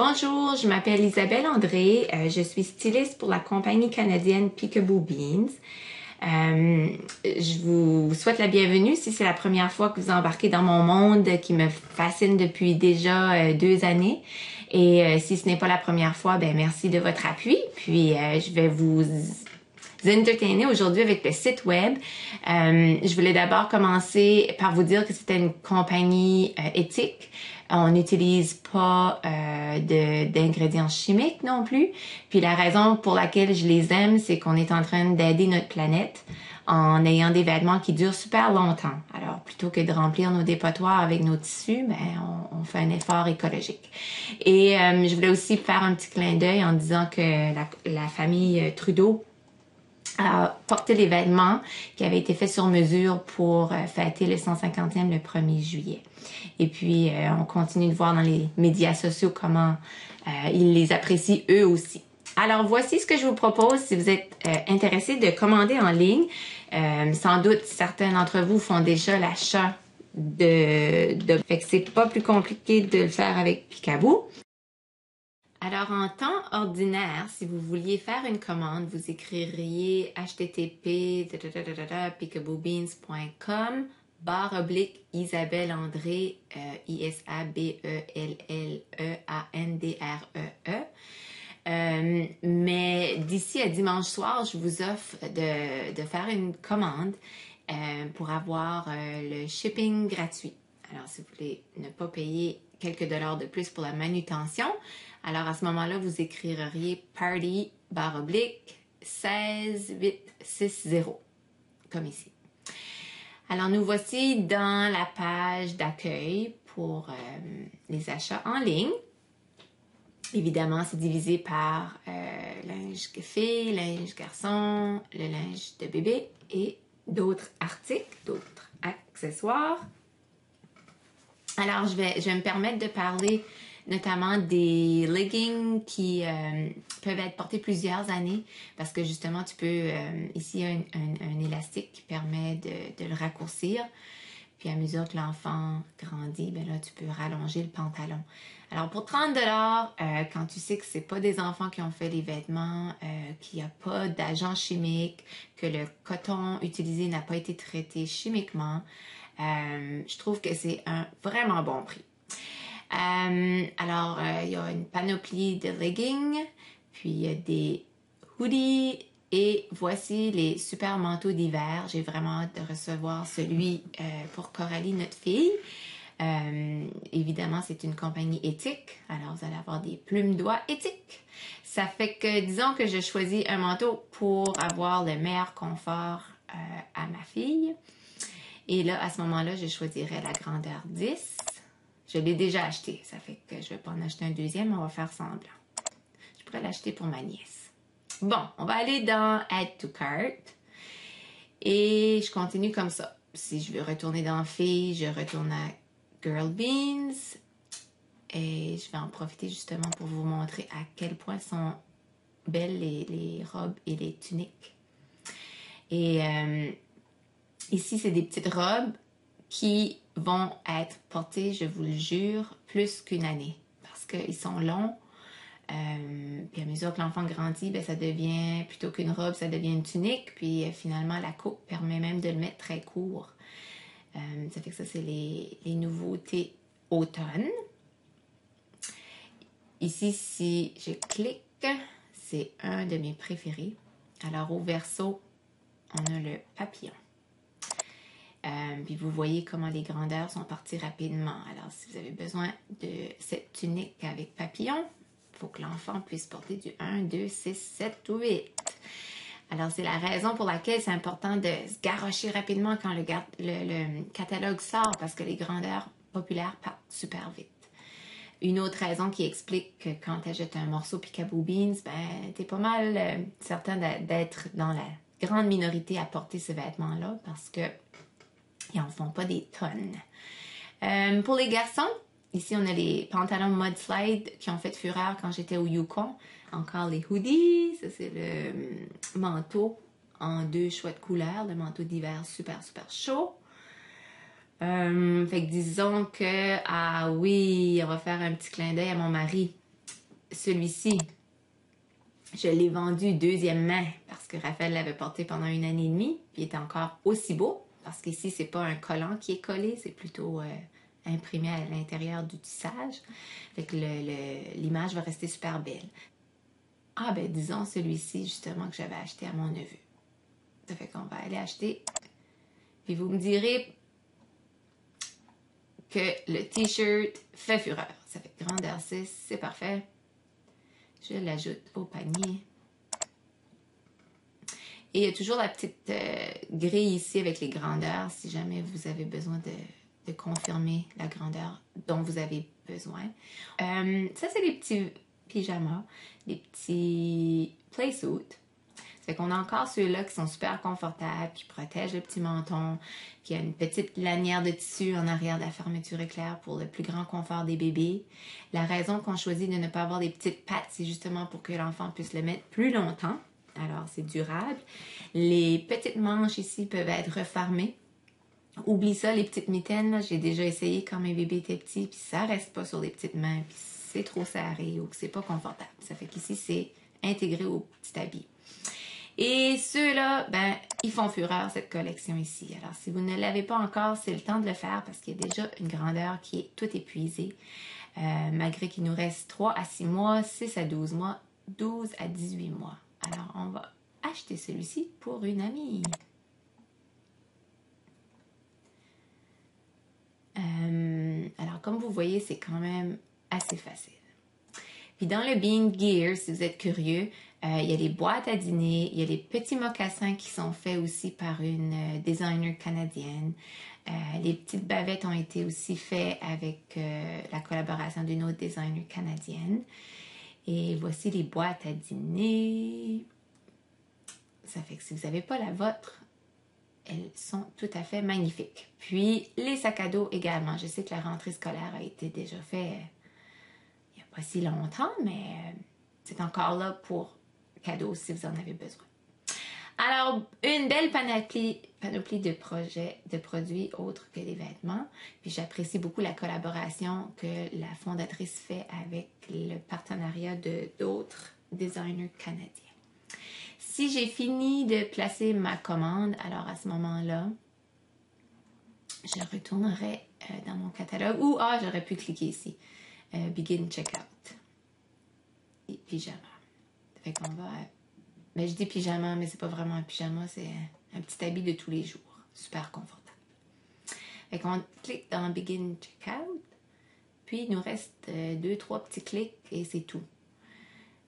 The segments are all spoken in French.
Bonjour, je m'appelle Isabelle André, je suis styliste pour la compagnie canadienne Peekaboo Beans. Je vous souhaite la bienvenue si c'est la première fois que vous embarquez dans mon monde qui me fascine depuis déjà 2 années. Et si ce n'est pas la première fois, ben merci de votre appui. Puis je vais vous entertainer aujourd'hui avec le site web. Je voulais d'abord commencer par vous dire que c'était une compagnie éthique. On n'utilise pas d'ingrédients chimiques non plus. Puis la raison pour laquelle je les aime, c'est qu'on est en train d'aider notre planète en ayant des vêtements qui durent super longtemps. Alors, plutôt que de remplir nos dépotoirs avec nos tissus, ben, on fait un effort écologique. Et je voulais aussi faire un petit clin d'œil en disant que la famille Trudeau a porté les vêtements qui avaient été faits sur mesure pour fêter le 150e le 1er juillet. Et puis, on continue de voir dans les médias sociaux comment ils les apprécient eux aussi. Alors, voici ce que je vous propose si vous êtes intéressé de commander en ligne. Sans doute, certains d'entre vous font déjà l'achat fait que c'est pas plus compliqué de le faire avec Peekaboo. Alors, en temps ordinaire, si vous vouliez faire une commande, vous écririez http://peekaboobeans.com/Isabelle André, ISABELLEANDREE. Mais d'ici à dimanche soir, je vous offre de faire une commande pour avoir le shipping gratuit. Alors, si vous voulez ne pas payer quelques dollars de plus pour la manutention, alors à ce moment-là, vous écririez party/16860, comme ici. Alors, nous voici dans la page d'accueil pour les achats en ligne. Évidemment, c'est divisé par linge fille, linge garçon, le linge de bébé et d'autres articles, d'autres accessoires. Alors, je vais me permettre de parler notamment des leggings qui peuvent être portés plusieurs années parce que justement, tu peux, ici, il y a un élastique qui permet de le raccourcir. Puis à mesure que l'enfant grandit, ben là, tu peux rallonger le pantalon. Alors pour 30 $, quand tu sais que c'est pas des enfants qui ont fait les vêtements, qu'il n'y a pas d'agents chimiques, que le coton utilisé n'a pas été traité chimiquement, je trouve que c'est un vraiment bon prix. Alors, il y a une panoplie de leggings, puis il y a des hoodies, et voici les super manteaux d'hiver. J'ai vraiment hâte de recevoir celui pour Coralie, notre fille. Évidemment, c'est une compagnie éthique, alors vous allez avoir des plumes d'oie éthiques. Ça fait que, disons que je choisis un manteau pour avoir le meilleur confort à ma fille. Et là, à ce moment-là, je choisirais la grandeur 10. Je l'ai déjà acheté, ça fait que je ne vais pas en acheter un deuxième, on va faire semblant. Je pourrais l'acheter pour ma nièce. Bon, on va aller dans Add to Cart. Et je continue comme ça. Si je veux retourner dans Filles, je retourne à Girl Beans. Et je vais en profiter justement pour vous montrer à quel point sont belles les robes et les tuniques. Et ici, c'est des petites robes qui vont être portés, je vous le jure, plus qu'une année. Parce qu'ils sont longs. Puis à mesure que l'enfant grandit, ben, ça devient, plutôt qu'une robe, ça devient une tunique. Puis finalement, la coupe permet même de le mettre très court. Ça fait que ça, c'est les nouveautés automne. Ici, si je clique, c'est un de mes préférés. Alors au verso, on a le papillon. Puis vous voyez comment les grandeurs sont parties rapidement. Alors, si vous avez besoin de cette tunique avec papillon, il faut que l'enfant puisse porter du 1, 2, 6, 7 ou 8. Alors, c'est la raison pour laquelle c'est important de se garrocher rapidement quand le catalogue sort parce que les grandeurs populaires partent super vite. Une autre raison qui explique que quand tu achètes un morceau Peekaboo Beans, ben, tu es pas mal certain d'être dans la grande minorité à porter ce vêtement-là parce que ils n'en font pas des tonnes. Pour les garçons, ici on a les pantalons Mudslide qui ont fait fureur quand j'étais au Yukon. Encore les hoodies, ça c'est le manteau en 2 chouettes couleurs, le manteau d'hiver super super chaud. Fait que disons que, ah oui, on va faire un petit clin d'œil à mon mari. celui-ci, je l'ai vendu deuxième main parce que Raphaël l'avait porté pendant 1 année et demie. Puis il est encore aussi beau parce qu'ici, c'est pas un collant qui est collé, c'est plutôt imprimé à l'intérieur du tissage. Fait que l'image va rester super belle. Ah ben disons celui-ci justement que j'avais acheté à mon neveu. Ça fait qu'on va aller acheter. Puis vous me direz que le t-shirt fait fureur. Ça fait grandeur 6, c'est parfait. Je l'ajoute au panier. Et il y a toujours la petite grille ici avec les grandeurs si jamais vous avez besoin de confirmer la grandeur dont vous avez besoin. Ça, c'est les petits pyjamas, les petits playsuits. Ça fait qu'on a encore ceux-là qui sont super confortables, qui protègent le petit menton, qui a une petite lanière de tissu en arrière de la fermeture éclair pour le plus grand confort des bébés. La raison qu'on choisit de ne pas avoir des petites pattes, c'est justement pour que l'enfant puisse le mettre plus longtemps. Alors, c'est durable. Les petites manches ici peuvent être refermées. Oublie ça, les petites mitaines, j'ai déjà essayé quand mes bébés étaient petits, puis ça reste pas sur les petites mains, puis c'est trop serré ou que c'est pas confortable. Ça fait qu'ici, c'est intégré au petit habit. Et ceux-là, ben, ils font fureur, cette collection ici. Alors, si vous ne l'avez pas encore, c'est le temps de le faire parce qu'il y a déjà une grandeur qui est toute épuisée. Malgré qu'il nous reste 3 à 6 mois, 6 à 12 mois, 12 à 18 mois. Alors, on va acheter celui-ci pour une amie. Alors, comme vous voyez, c'est quand même assez facile. Puis dans le Being Gear, si vous êtes curieux, il y a les boîtes à dîner, il y a les petits mocassins qui sont faits aussi par une designer canadienne. Les petites bavettes ont été aussi faites avec la collaboration d'une autre designer canadienne. Et voici les boîtes à dîner. Ça fait que si vous n'avez pas la vôtre, elles sont tout à fait magnifiques. Puis les sacs à dos également. Je sais que la rentrée scolaire a été déjà faite il n'y a pas si longtemps, mais c'est encore là pour cadeaux si vous en avez besoin. Alors, une belle panoplie de produits autres que les vêtements. Puis j'apprécie beaucoup la collaboration que la fondatrice fait avec le partenariat d'autres designers canadiens. Si j'ai fini de placer ma commande, alors à ce moment-là, je retournerai dans mon catalogue. Ou, j'aurais pu cliquer ici. Begin Checkout. Et pyjama. Ça fait qu'on va... Mais je dis pyjama, mais c'est pas vraiment un pyjama, c'est un petit habit de tous les jours. Super confortable. Fait qu'on clique dans Begin Checkout. Puis, il nous reste 2-3 petits clics et c'est tout.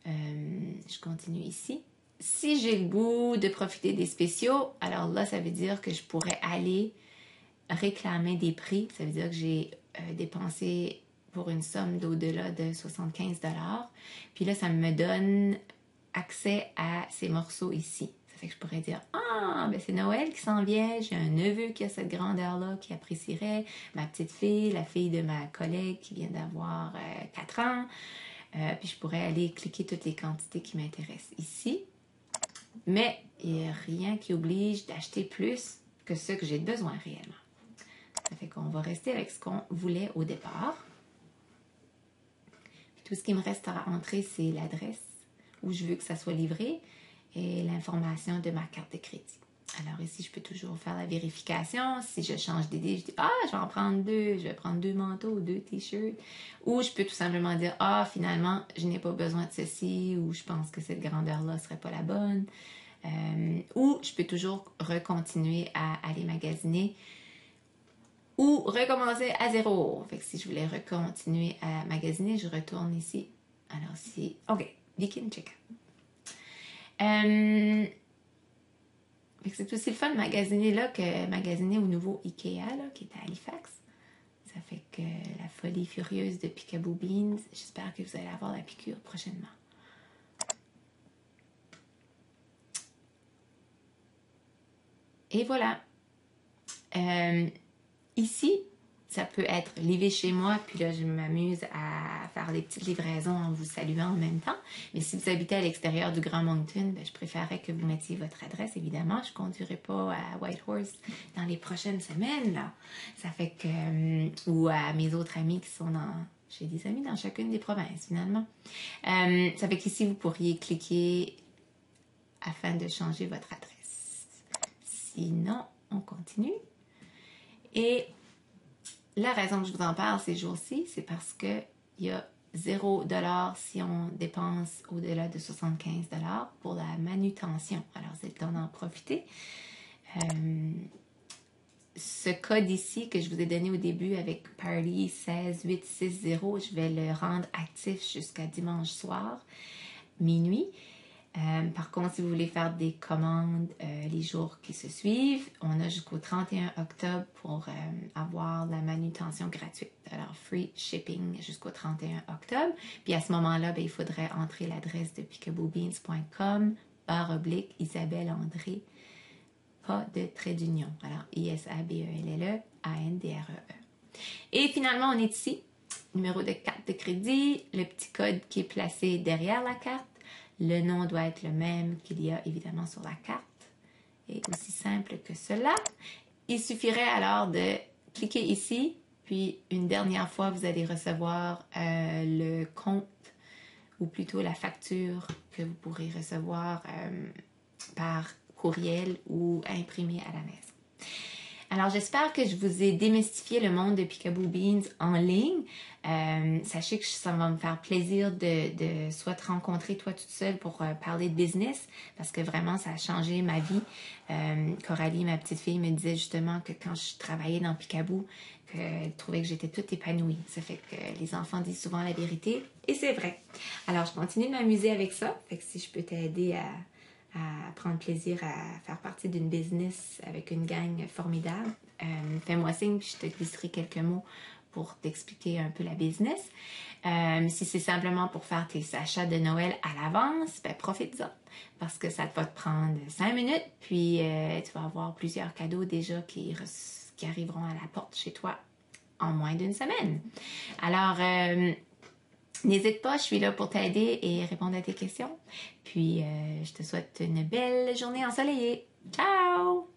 Je continue ici. Si j'ai le goût de profiter des spéciaux, alors là, ça veut dire que je pourrais aller réclamer des prix. Ça veut dire que j'ai dépensé pour une somme d'au-delà de 75 $. Puis là, ça me donne accès à ces morceaux ici. Ça fait que je pourrais dire, ben c'est Noël qui s'en vient, j'ai un neveu qui a cette grandeur-là, qui apprécierait, ma petite fille, la fille de ma collègue qui vient d'avoir 4 ans. Puis je pourrais aller cliquer toutes les quantités qui m'intéressent ici. Mais il n'y a rien qui oblige d'acheter plus que ce que j'ai besoin réellement. Ça fait qu'on va rester avec ce qu'on voulait au départ. Puis tout ce qui me reste à entrer, c'est l'adresse où je veux que ça soit livré et l'information de ma carte de crédit. Alors ici, je peux toujours faire la vérification. Si je change d'idée, je dis, je vais en prendre 2, je vais prendre 2 manteaux, 2 t-shirts. Ou je peux tout simplement dire, finalement, je n'ai pas besoin de ceci, ou je pense que cette grandeur-là serait pas la bonne. Ou je peux toujours recontinuer à aller magasiner ou recommencer à zéro. Fait que si je voulais recontinuer à magasiner, je retourne ici. Alors ici, OK, Begin Checkout. C'est aussi le fun de magasiner là que magasiner au nouveau Ikea là, qui est à Halifax. Ça fait que la folie furieuse de Peekaboo Beans. J'espère que vous allez avoir la piqûre prochainement. Et voilà. Ici, ça peut être livré chez moi, puis là, je m'amuse à faire des petites livraisons en vous saluant en même temps. Mais si vous habitez à l'extérieur du Grand Moncton, je préférerais que vous mettiez votre adresse, évidemment. Je ne conduirai pas à Whitehorse dans les prochaines semaines, là. Ça fait que... ou à mes autres amis qui sont dans... J'ai des amis dans chacune des provinces, finalement. Ça fait qu'ici, vous pourriez cliquer afin de changer votre adresse. Sinon, on continue. Et la raison que je vous en parle ces jours-ci, c'est parce que il y a 0$ si on dépense au-delà de 75$ pour la manutention. Alors, c'est le temps d'en profiter. Ce code ici que je vous ai donné au début avec Party 16860, je vais le rendre actif jusqu'à dimanche soir, minuit. Par contre, si vous voulez faire des commandes les jours qui se suivent, on a jusqu'au 31 octobre pour avoir la manutention gratuite. Alors, free shipping jusqu'au 31 octobre. Puis à ce moment-là, il faudrait entrer l'adresse de peekaboobeans.com/Isabelle André, pas de trait d'union. Alors, ISABELLE-ANDREE. Et finalement, on est ici. Numéro de carte de crédit, le petit code qui est placé derrière la carte. Le nom doit être le même qu'il y a évidemment sur la carte. Et aussi simple que cela. Il suffirait alors de cliquer ici, puis une dernière fois, vous allez recevoir le compte, ou plutôt la facture que vous pourrez recevoir par courriel ou imprimé à la maison. Alors, j'espère que je vous ai démystifié le monde de Peekaboo Beans en ligne. Sachez que ça va me faire plaisir de soit te rencontrer toi toute seule pour parler de business, parce que vraiment, ça a changé ma vie. Coralie, ma petite fille, me disait justement que quand je travaillais dans Peekaboo, qu'elle trouvait que j'étais toute épanouie. Ça fait que les enfants disent souvent la vérité, et c'est vrai. Alors, je continue de m'amuser avec ça. Fait que si je peux t'aider à prendre plaisir à faire partie d'une business avec une gang formidable, fais-moi signe, puis je te glisserai quelques mots pour t'expliquer un peu la business. Si c'est simplement pour faire tes achats de Noël à l'avance, profite-en, parce que ça va te prendre 5 minutes, puis tu vas avoir plusieurs cadeaux déjà qui arriveront à la porte chez toi en moins d'une semaine. Alors, n'hésite pas, je suis là pour t'aider et répondre à tes questions. Puis, je te souhaite une belle journée ensoleillée. Ciao!